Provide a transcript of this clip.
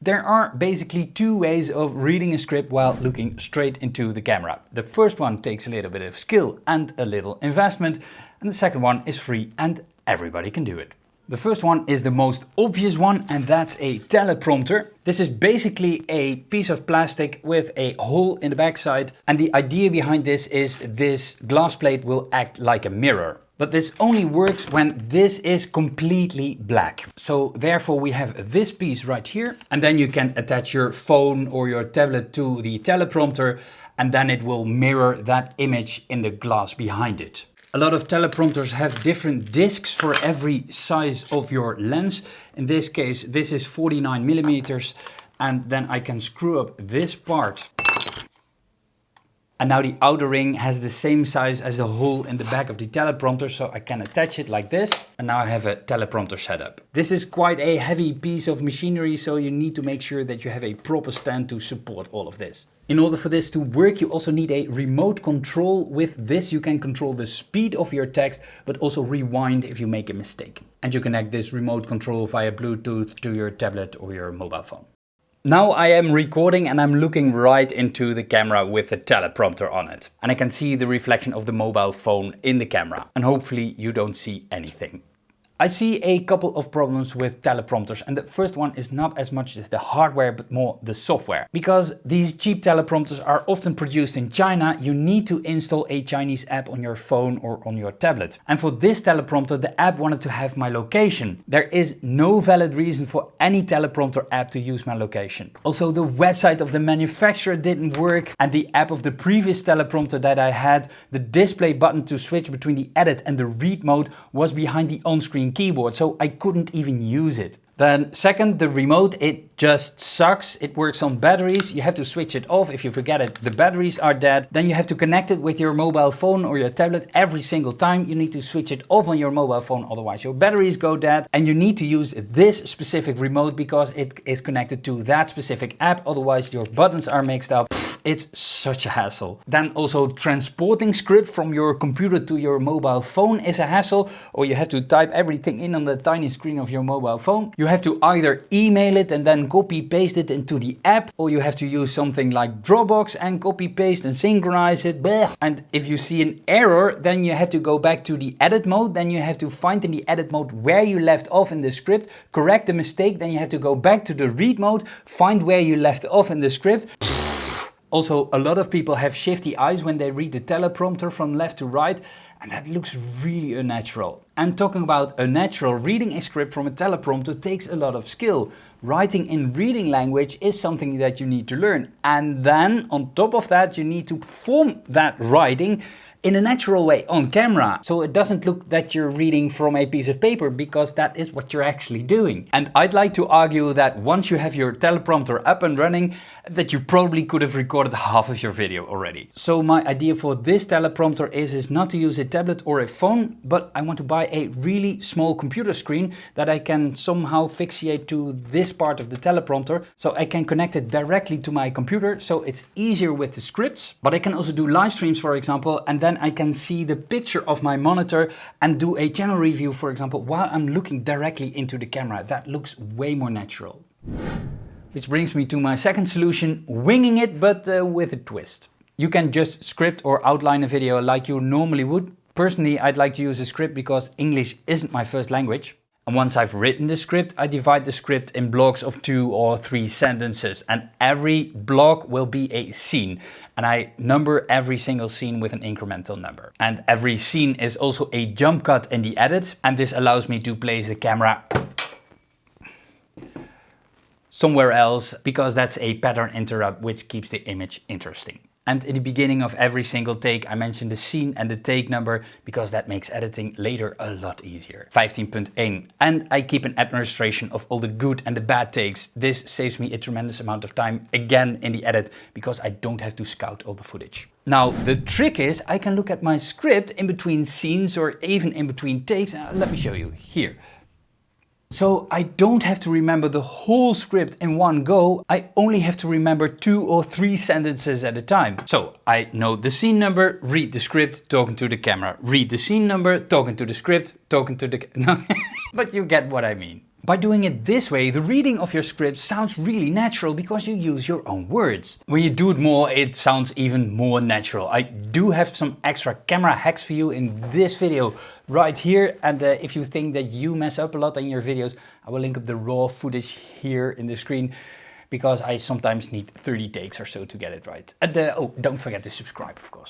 There are basically two ways of reading a script while looking straight into the camera. The first one takes a little bit of skill and a little investment, and the second one is free and everybody can do it. The first one is the most obvious one, and that's a teleprompter. This is basically a piece of plastic with a hole in the backside, and the idea behind this glass plate will act like a mirror. But this only works when this is completely black. So therefore we have this piece right here, and then you can attach your phone or your tablet to the teleprompter, and then it will mirror that image in the glass behind it. A lot of teleprompters have different discs for every size of your lens. In this case, this is 49 millimeters, and then I can screw up this part. And now the outer ring has the same size as the hole in the back of the teleprompter, so I can attach it like this. And now I have a teleprompter setup. This is quite a heavy piece of machinery, so you need to make sure that you have a proper stand to support all of this. In order for this to work, you also need a remote control. With this, you can control the speed of your text, but also rewind if you make a mistake. And you connect this remote control via Bluetooth to your tablet or your mobile phone. Now I am recording and I'm looking right into the camera with the teleprompter on it. And I can see the reflection of the mobile phone in the camera. And hopefully you don't see anything. I see a couple of problems with teleprompters, and the first one is not as much as the hardware but more the software. Because these cheap teleprompters are often produced in China, you need to install a Chinese app on your phone or on your tablet. And for this teleprompter, the app wanted to have my location. There is no valid reason for any teleprompter app to use my location. Also, the website of the manufacturer didn't work, and the app of the previous teleprompter that I had, the display button to switch between the edit and the read mode was behind the on-screen keyboard, so I couldn't even use it. Then second, the remote, it just sucks. It works on batteries. You have to switch it off. If you forget it, the batteries are dead. Then you have to connect it with your mobile phone or your tablet every single time. You need to switch it off on your mobile phone, otherwise your batteries go dead. And you need to use this specific remote because it is connected to that specific app, otherwise your buttons are mixed up. It's such a hassle. Then also transporting script from your computer to your mobile phone is a hassle, or you have to type everything in on the tiny screen of your mobile phone. You have to either email it and then copy paste it into the app, or you have to use something like Dropbox and copy paste and synchronize it. Blech. And if you see an error, then you have to go back to the edit mode. Then you have to find in the edit mode where you left off in the script, correct the mistake. Then you have to go back to the read mode, find where you left off in the script. Also, a lot of people have shifty eyes when they read the teleprompter from left to right, and that looks really unnatural. And talking about unnatural, reading a script from a teleprompter takes a lot of skill. Writing in reading language is something that you need to learn. And then, on top of that, you need to perform that writing in a natural way on camera. So it doesn't look that you're reading from a piece of paper, because that is what you're actually doing. And I'd like to argue that once you have your teleprompter up and running, that you probably could have recorded half of your video already. So my idea for this teleprompter is not to use a tablet or a phone, but I want to buy a really small computer screen that I can somehow fixate to this part of the teleprompter, so I can connect it directly to my computer, so it's easier with the scripts. But I can also do live streams, for example, and then I can see the picture of my monitor and do a channel review, for example, while I'm looking directly into the camera. That looks way more natural. Which brings me to my second solution, winging it, but with a twist. You can just script or outline a video like you normally would. Personally, I'd like to use a script because English isn't my first language. And once I've written the script, I divide the script in blocks of 2 or 3 sentences, and every block will be a scene. And I number every single scene with an incremental number. And every scene is also a jump cut in the edit, and this allows me to place the camera somewhere else, because that's a pattern interrupt which keeps the image interesting. And in the beginning of every single take, I mention the scene and the take number, because that makes editing later a lot easier. 15.1. And I keep an administration of all the good and the bad takes. This saves me a tremendous amount of time again in the edit, because I don't have to scout all the footage. Now, the trick is I can look at my script in between scenes or even in between takes. Let me show you here. So I don't have to remember the whole script in one go. I only have to remember 2 or 3 sentences at a time. So I know the scene number, read the script, talking to the camera. Read the scene number, talking to the script, talking to the... No, but you get what I mean. By doing it this way, the reading of your script sounds really natural because you use your own words. When you do it more, it sounds even more natural. I do have some extra camera hacks for you in this video right here. And if you think that you mess up a lot in your videos, I will link up the raw footage here in the screen, because I sometimes need 30 takes or so to get it right. And oh, don't forget to subscribe, of course.